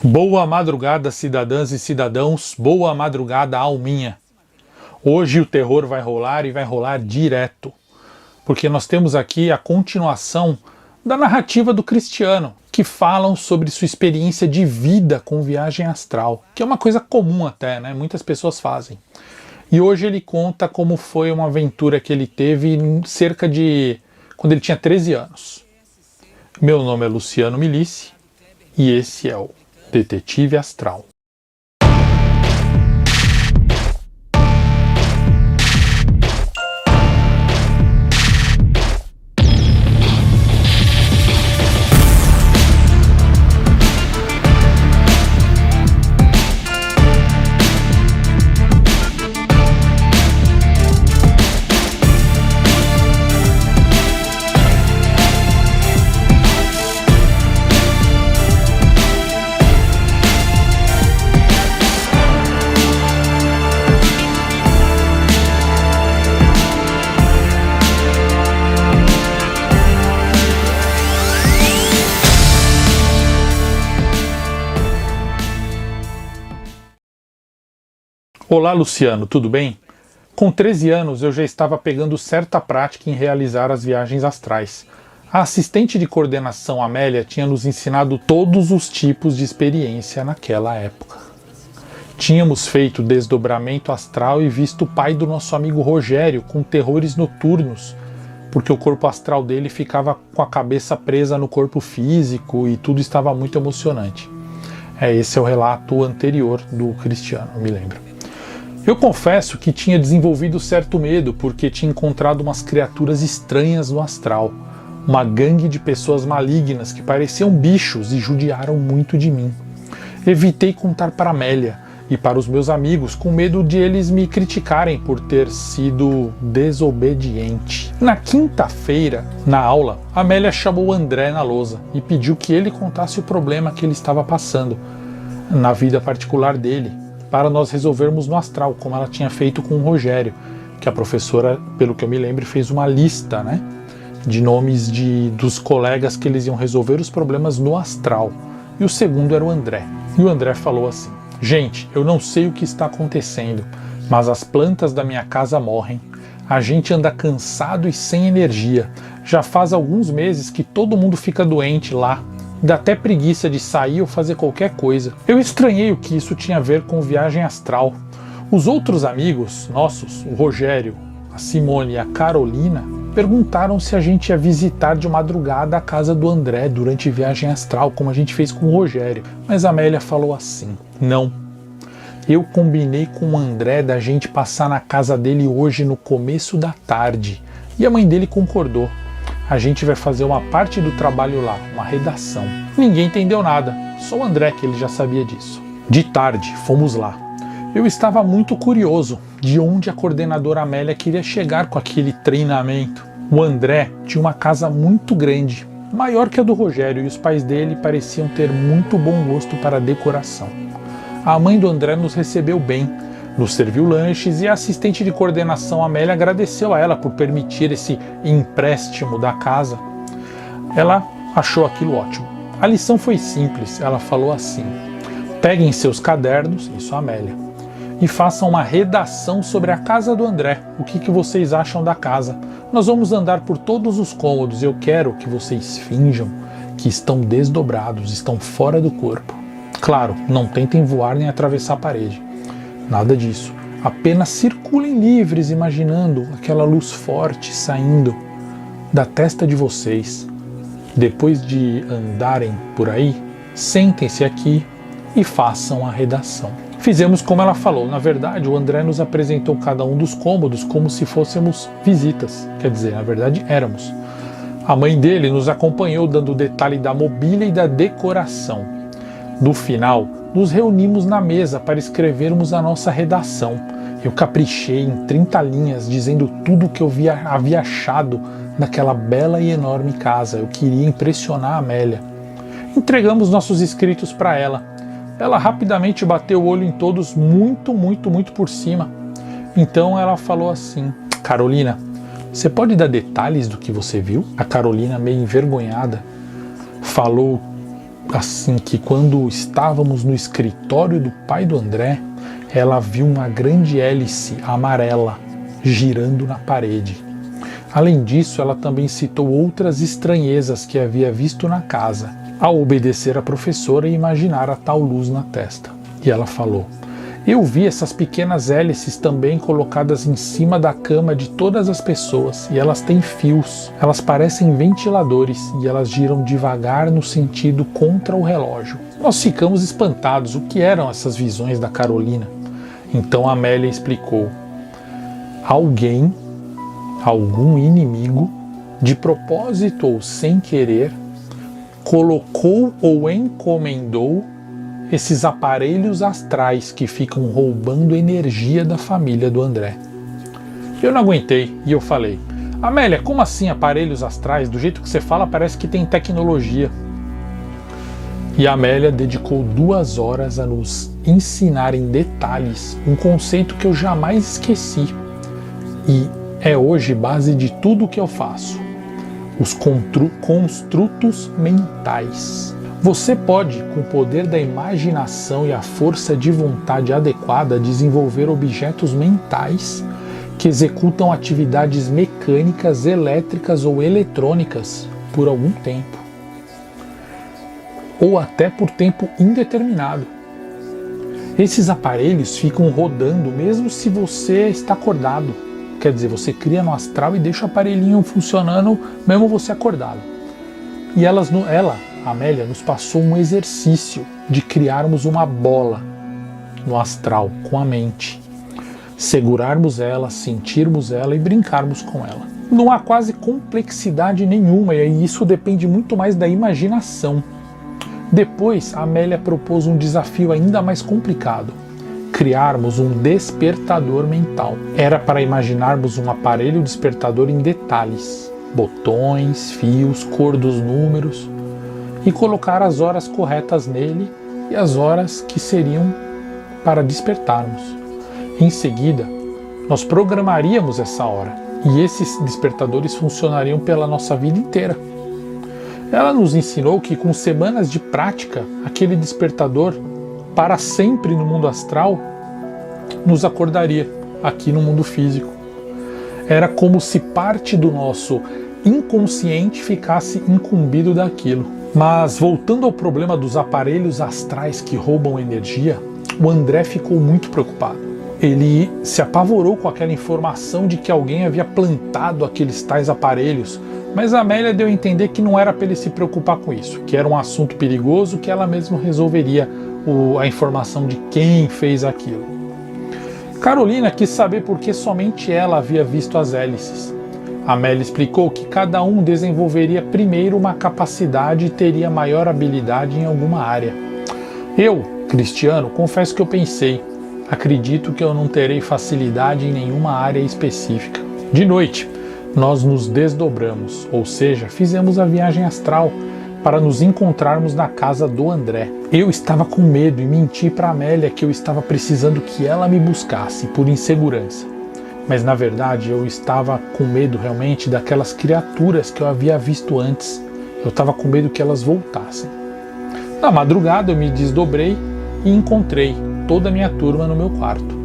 Boa madrugada, cidadãs e cidadãos, boa madrugada, alminha. Hoje o terror vai rolar e vai rolar direto, porque nós temos aqui a continuação da narrativa do Cristiano, que falam sobre sua experiência de vida com viagem astral, que é uma coisa comum até, né? Muitas pessoas fazem. E hoje ele conta como foi uma aventura que ele teve quando ele tinha 13 anos. Meu nome é Luciano Milici e esse é o Detetive Astral. Olá, Luciano, tudo bem? Com 13 anos eu já estava pegando certa prática em realizar as viagens astrais. A assistente de coordenação Amélia tinha nos ensinado todos os tipos de experiência naquela época. Tínhamos feito desdobramento astral e visto o pai do nosso amigo Rogério com terrores noturnos, porque o corpo astral dele ficava com a cabeça presa no corpo físico e tudo estava muito emocionante. Esse é o relato anterior do Cristiano, eu me lembro. Eu confesso que tinha desenvolvido certo medo porque tinha encontrado umas criaturas estranhas no astral, uma gangue de pessoas malignas que pareciam bichos e judiaram muito de mim. Evitei contar para Amélia e para os meus amigos com medo de eles me criticarem por ter sido desobediente. Na quinta-feira, na aula, Amélia chamou o André na lousa e pediu que ele contasse o problema que ele estava passando na vida particular dele, para nós resolvermos no astral, como ela tinha feito com o Rogério, que a professora, pelo que eu me lembro, fez uma lista, né, de nomes dos colegas que eles iam resolver os problemas no astral. E o segundo era o André. E o André falou assim: gente, eu não sei o que está acontecendo, mas as plantas da minha casa morrem. A gente anda cansado e sem energia. Já faz alguns meses que todo mundo fica doente lá. Dá até preguiça de sair ou fazer qualquer coisa. Eu estranhei o que isso tinha a ver com viagem astral. Os outros amigos nossos, o Rogério, a Simone e a Carolina, perguntaram se a gente ia visitar de madrugada a casa do André durante viagem astral, como a gente fez com o Rogério. Mas a Amélia falou assim: não. Eu combinei com o André da gente passar na casa dele hoje no começo da tarde. E a mãe dele concordou. A gente vai fazer uma parte do trabalho lá, uma redação. Ninguém entendeu nada, só o André que ele já sabia disso. De tarde, fomos lá. Eu estava muito curioso de onde a coordenadora Amélia queria chegar com aquele treinamento. O André tinha uma casa muito grande, maior que a do Rogério, e os pais dele pareciam ter muito bom gosto para decoração. A mãe do André nos recebeu bem, nos serviu lanches e a assistente de coordenação Amélia agradeceu a ela por permitir esse empréstimo da casa. Ela achou aquilo ótimo. A lição foi simples, ela falou assim: peguem seus cadernos, isso a Amélia, e façam uma redação sobre a casa do André. O que vocês acham da casa? Nós vamos andar por todos os cômodos e eu quero que vocês finjam que estão desdobrados, estão fora do corpo. Claro, não tentem voar nem atravessar a parede. Nada disso. Apenas circulem livres, imaginando aquela luz forte saindo da testa de vocês. Depois de andarem por aí, sentem-se aqui e façam a redação. Fizemos como ela falou. Na verdade, o André nos apresentou cada um dos cômodos como se fôssemos visitas. Quer dizer, na verdade, éramos. A mãe dele nos acompanhou dando detalhe da mobília e da decoração. No final, nos reunimos na mesa para escrevermos a nossa redação. Eu caprichei em 30 linhas dizendo tudo o que eu havia achado naquela bela e enorme casa. Eu queria impressionar a Amélia. Entregamos nossos escritos para ela. Ela rapidamente bateu o olho em todos muito por cima. Então ela falou assim: Carolina, você pode dar detalhes do que você viu? A Carolina, meio envergonhada, falou assim que quando estávamos no escritório do pai do André, ela viu uma grande hélice amarela girando na parede. Além disso, ela também citou outras estranhezas que havia visto na casa, ao obedecer a professora e imaginar a tal luz na testa. E ela falou: eu vi essas pequenas hélices também colocadas em cima da cama de todas as pessoas, e elas têm fios. Elas parecem ventiladores e elas giram devagar no sentido contra o relógio. Nós ficamos espantados. O que eram essas visões da Carolina? Então a Amélia explicou: algum inimigo, de propósito ou sem querer, colocou ou encomendou esses aparelhos astrais que ficam roubando energia da família do André. Eu não aguentei e eu falei: Amélia, como assim aparelhos astrais? Do jeito que você fala parece que tem tecnologia. E a Amélia dedicou 2 horas a nos ensinar em detalhes um conceito que eu jamais esqueci e é hoje base de tudo o que eu faço: os construtos mentais. Você pode, com o poder da imaginação e a força de vontade adequada, desenvolver objetos mentais que executam atividades mecânicas, elétricas ou eletrônicas por algum tempo, ou até por tempo indeterminado. Esses aparelhos ficam rodando mesmo se você está acordado. Quer dizer, você cria no astral e deixa o aparelhinho funcionando mesmo você acordado. E ela, a Amélia, nos passou um exercício de criarmos uma bola no astral com a mente. Segurarmos ela, sentirmos ela e brincarmos com ela. Não há quase complexidade nenhuma e isso depende muito mais da imaginação. Depois, a Amélia propôs um desafio ainda mais complicado: criarmos um despertador mental. Era para imaginarmos um aparelho despertador em detalhes, botões, fios, cor dos números, e colocar as horas corretas nele e as horas que seriam para despertarmos. Em seguida, nós programaríamos essa hora e esses despertadores funcionariam pela nossa vida inteira. Ela nos ensinou que com semanas de prática, aquele despertador para sempre no mundo astral nos acordaria aqui no mundo físico. Era como se parte do nosso inconsciente ficasse incumbido daquilo. Mas voltando ao problema dos aparelhos astrais que roubam energia, o André ficou muito preocupado. Ele se apavorou com aquela informação de que alguém havia plantado aqueles tais aparelhos, mas a Amélia deu a entender que não era para ele se preocupar com isso, que era um assunto perigoso, que ela mesma resolveria a informação de quem fez aquilo. Carolina quis saber por que somente ela havia visto as hélices. A Amélia explicou que cada um desenvolveria primeiro uma capacidade e teria maior habilidade em alguma área. Eu, Cristiano, confesso que eu pensei: acredito que eu não terei facilidade em nenhuma área específica. De noite, nós nos desdobramos, ou seja, fizemos a viagem astral para nos encontrarmos na casa do André. Eu estava com medo e menti para a Amélia que eu estava precisando que ela me buscasse por insegurança. Mas na verdade eu estava com medo realmente daquelas criaturas que eu havia visto antes. Eu estava com medo que elas voltassem. Na madrugada eu me desdobrei e encontrei toda a minha turma no meu quarto,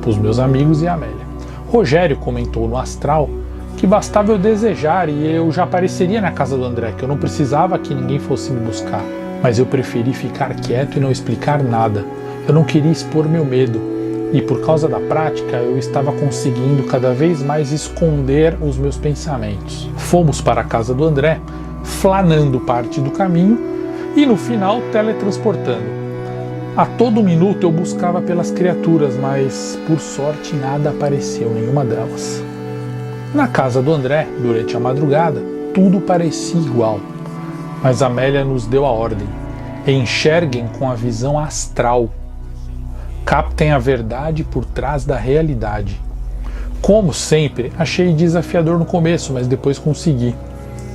os meus amigos e a Amélia. Rogério comentou no astral que bastava eu desejar e eu já apareceria na casa do André, que eu não precisava que ninguém fosse me buscar. Mas eu preferi ficar quieto e não explicar nada. Eu não queria expor meu medo. E por causa da prática, eu estava conseguindo cada vez mais esconder os meus pensamentos. Fomos para a casa do André, flanando parte do caminho e no final teletransportando. A todo minuto eu buscava pelas criaturas, mas por sorte nada apareceu, nenhuma delas. Na casa do André, durante a madrugada, tudo parecia igual, mas a Amélia nos deu a ordem: enxerguem com a visão astral. Captem a verdade por trás da realidade. Como sempre, achei desafiador no começo, mas depois consegui.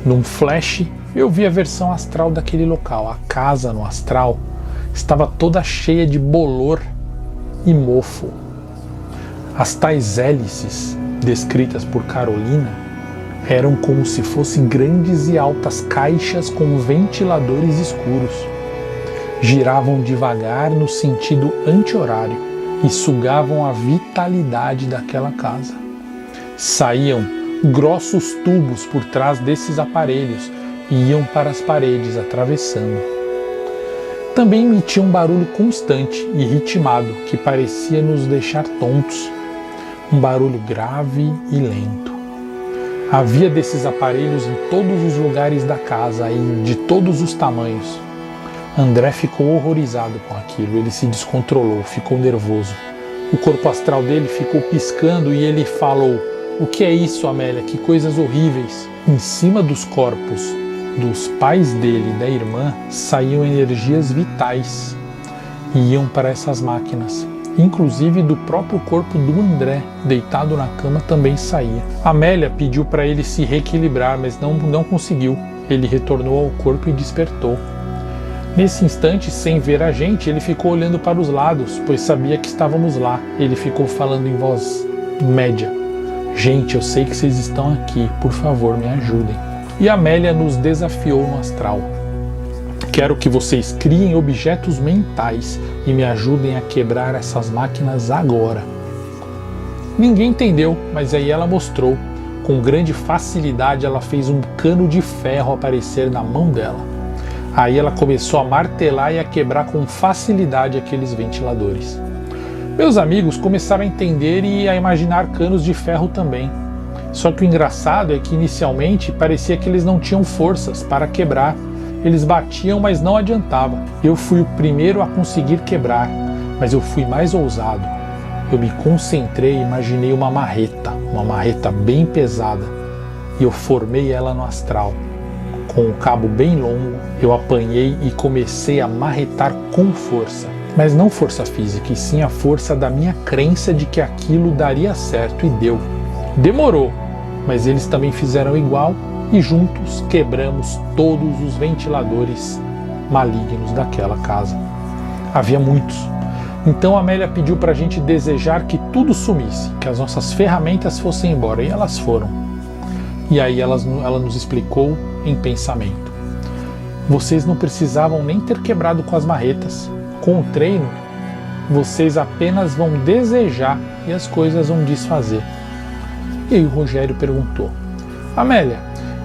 Num flash, eu vi a versão astral daquele local. A casa no astral estava toda cheia de bolor e mofo. As tais hélices, descritas por Carolina, Eram como se fossem grandes e altas caixas com ventiladores escuros. Giravam devagar no sentido anti-horário e sugavam a vitalidade daquela casa. Saíam grossos tubos por trás desses aparelhos e iam para as paredes, atravessando. Também emitia um barulho constante e ritmado que parecia nos deixar tontos. Um barulho grave e lento. Havia desses aparelhos em todos os lugares da casa e de todos os tamanhos. André ficou horrorizado com aquilo, ele se descontrolou, ficou nervoso. O corpo astral dele ficou piscando e ele falou: "O que é isso, Amélia? Que coisas horríveis!" Em cima dos corpos dos pais dele e da irmã saíam energias vitais e iam para essas máquinas. Inclusive do próprio corpo do André, deitado na cama, também saía. Amélia pediu para ele se reequilibrar, mas não conseguiu. Ele retornou ao corpo e despertou. Nesse instante, sem ver a gente, ele ficou olhando para os lados, pois sabia que estávamos lá. Ele ficou falando em voz média: "Gente, eu sei que vocês estão aqui, por favor, me ajudem." E Amélia nos desafiou no astral: "Quero que vocês criem objetos mentais e me ajudem a quebrar essas máquinas agora." Ninguém entendeu, mas aí ela mostrou. Com grande facilidade ela fez um cano de ferro aparecer na mão dela. Aí ela começou a martelar e a quebrar com facilidade aqueles ventiladores. Meus amigos começaram a entender e a imaginar canos de ferro também. Só que o engraçado é que inicialmente parecia que eles não tinham forças para quebrar. Eles batiam, mas não adiantava. Eu fui o primeiro a conseguir quebrar, mas eu fui mais ousado. Eu me concentrei e imaginei uma marreta bem pesada, e eu formei ela no astral. Com o cabo bem longo, eu apanhei e comecei a marretar com força. Mas não força física, e sim a força da minha crença de que aquilo daria certo, e deu. Demorou, mas eles também fizeram igual, e juntos quebramos todos os ventiladores malignos daquela casa. Havia muitos. Então Amélia pediu para a gente desejar que tudo sumisse, que as nossas ferramentas fossem embora, e elas foram. E aí ela nos explicou em pensamento: "Vocês não precisavam nem ter quebrado com as marretas. Com o treino, vocês apenas vão desejar e as coisas vão desfazer." E aí o Rogério perguntou: "Amélia,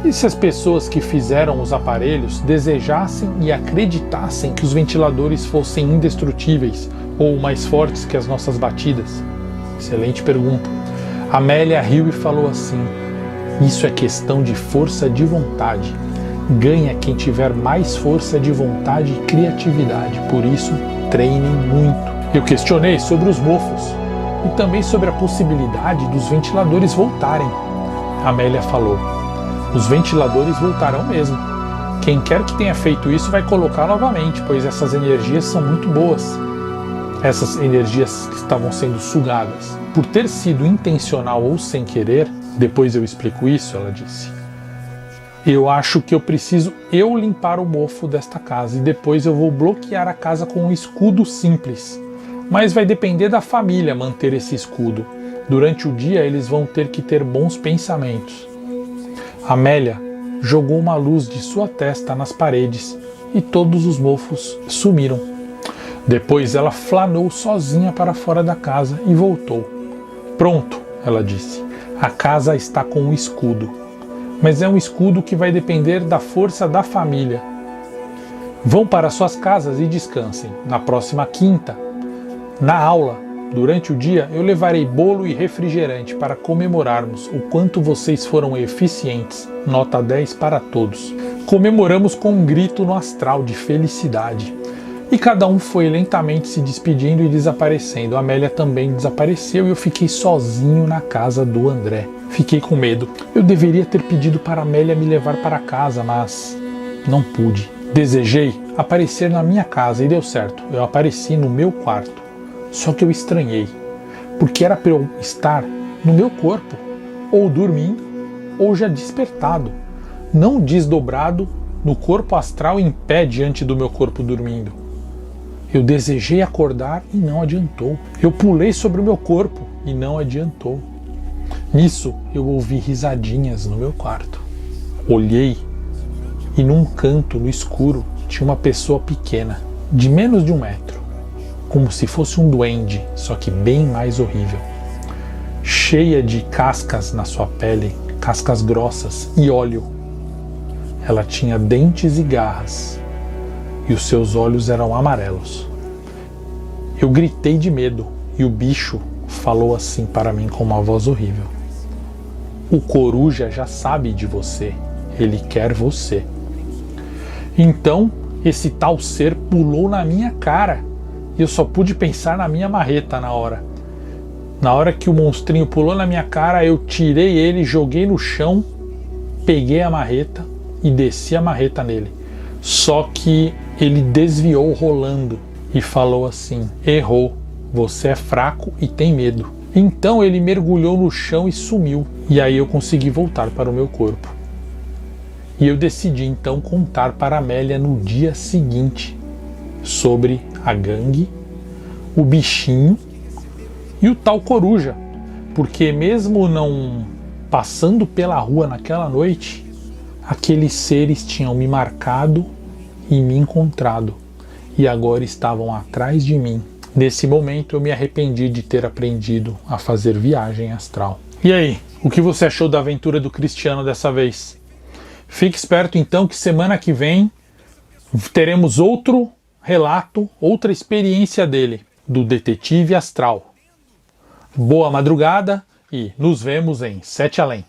e se as pessoas que fizeram os aparelhos desejassem e acreditassem que os ventiladores fossem indestrutíveis ou mais fortes que as nossas batidas?" Excelente pergunta. Amélia riu e falou assim: "Isso é questão de força de vontade. Ganha quem tiver mais força de vontade e criatividade. Por isso, treinem muito." Eu questionei sobre os mofos e também sobre a possibilidade dos ventiladores voltarem. Amélia falou: "Os ventiladores voltarão mesmo. Quem quer que tenha feito isso vai colocar novamente, pois essas energias são muito boas." Essas energias que estavam sendo sugadas. Por ter sido intencional ou sem querer, depois eu explico isso, ela disse, "eu acho que eu preciso limpar o mofo desta casa e depois eu vou bloquear a casa com um escudo simples. Mas vai depender da família manter esse escudo. Durante o dia eles vão ter que ter bons pensamentos." Amélia jogou uma luz de sua testa nas paredes e todos os mofos sumiram. Depois ela flanou sozinha para fora da casa e voltou. "Pronto", ela disse, "a casa está com um escudo. Mas é um escudo que vai depender da força da família. Vão para suas casas e descansem. Na próxima quinta, na aula, durante o dia, eu levarei bolo e refrigerante para comemorarmos o quanto vocês foram eficientes. Nota 10 para todos." Comemoramos com um grito no astral de felicidade. E cada um foi lentamente se despedindo e desaparecendo. A Amélia também desapareceu e eu fiquei sozinho na casa do André. Fiquei com medo. Eu deveria ter pedido para a Amélia me levar para casa, mas não pude. Desejei aparecer na minha casa e deu certo. Eu apareci no meu quarto. Só que eu estranhei, porque era para eu estar no meu corpo, ou dormindo, ou já despertado, não desdobrado no corpo astral em pé diante do meu corpo dormindo. Eu desejei acordar e não adiantou. Eu pulei sobre o meu corpo e não adiantou. Nisso, eu ouvi risadinhas no meu quarto. Olhei e num canto, no escuro, tinha uma pessoa pequena, de menos de 1 metro, como se fosse um duende, só que bem mais horrível. Cheia de cascas na sua pele, cascas grossas e óleo. Ela tinha dentes e garras, e os seus olhos eram amarelos. Eu gritei de medo, e o bicho falou assim para mim com uma voz horrível: o coruja já sabe de você, ele quer você. Então, esse tal ser pulou na minha cara, e eu só pude pensar na minha marreta na hora. Na hora que o monstrinho pulou na minha cara, eu tirei ele, joguei no chão, peguei a marreta e desci a marreta nele. Só que ele desviou rolando e falou assim: errou, você é fraco e tem medo. Então ele mergulhou no chão e sumiu. E aí eu consegui voltar para o meu corpo. E eu decidi então contar para a Amélia no dia seguinte sobre a gangue, o bichinho e o tal coruja. Porque mesmo não passando pela rua naquela noite, aqueles seres tinham me marcado e me encontrado. E agora estavam atrás de mim. Nesse momento eu me arrependi de ter aprendido a fazer viagem astral. E aí, o que você achou da aventura do Cristiano dessa vez? Fique esperto então que semana que vem teremos outro relato, outra experiência dele, do detetive astral. Boa madrugada e nos vemos em Sete Além.